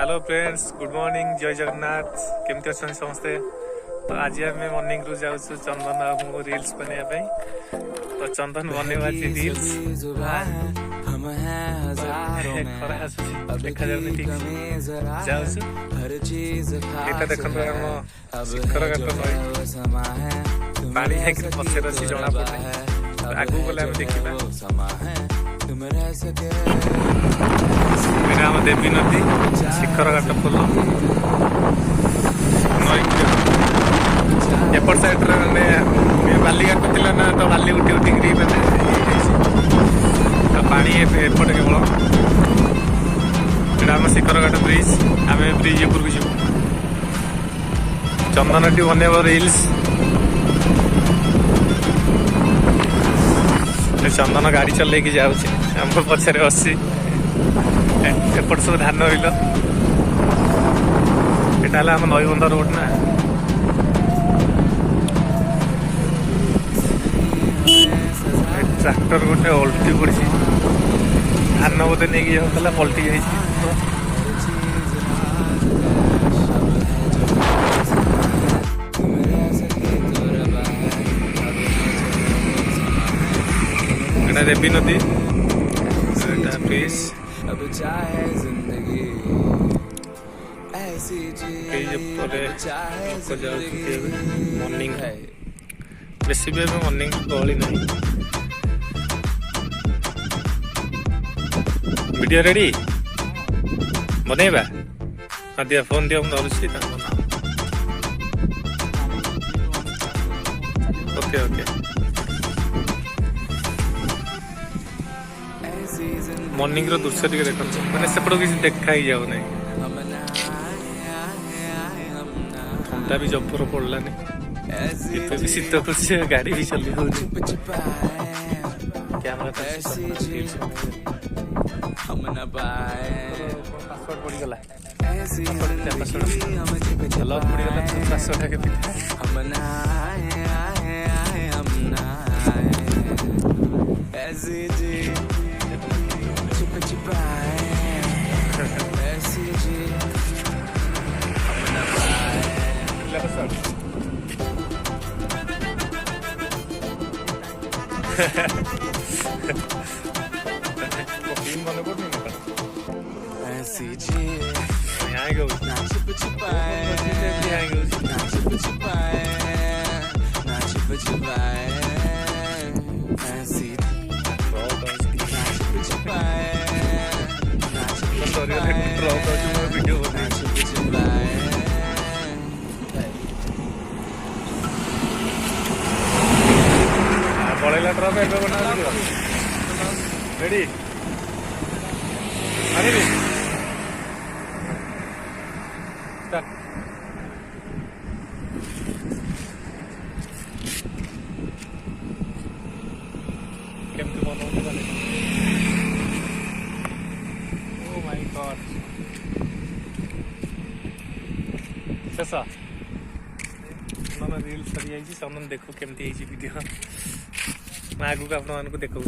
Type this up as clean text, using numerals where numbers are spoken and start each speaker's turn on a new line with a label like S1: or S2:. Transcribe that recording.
S1: Hello friends, good morning, जय जगन्नाथ। केमती अच्छा समस्ते। तो आज आम मॉर्निंग रु जाऊँ चंदन आमको रील्स बनाया। तो चंदन बनवा रील्स खरा देखा जाऊनी ठीक जाऊँ यहाँ देखो आम शिखर घाट नई पानी पचर अच्छी जना पड़े आगू गले आम देखा आम देवी नदी शिखर घाट पोल नई एपट साइड मैंने बालीघाट थी ना तो बाली उठी उठिक पानी एपट केवल आम शिखर घाट ब्रिज आम ब्रिज उपरक जीव चंदन टी बनब रील्स चंदन गाड़ी चल जाऊँ आम पछे बसी एपट सब धान बिल यहाँ आम नईबंध रोड ना ट्रैक्टर गोटे ओल्टी पड़ी धान बोधे नहीं जाऊला पलटि जा देवी नदी ब्रिज मॉर्निंग बेसी भी मॉर्निंग गहली नहीं। वीडियो रेडी बनैबा दिया फोन दिया धरुची ओके ओके मॉर्निंग रो दृश्य टे देख मैंने सेपट किसी देखा ही जाऊ ना ठंडा भी जबर पड़लानी भी शीत कर गाड़ी भी चल कैमरा पासवर्ड पड़गला लॉक पड़गला पासवर्ड के पड़ेगा ट्रक एवं बना रेडी केमती बनाऊँ ओ माय गॉड शेष रील्स सरी जाइए चंदन देखो केमती वीडियो मैं आगू आप देखा।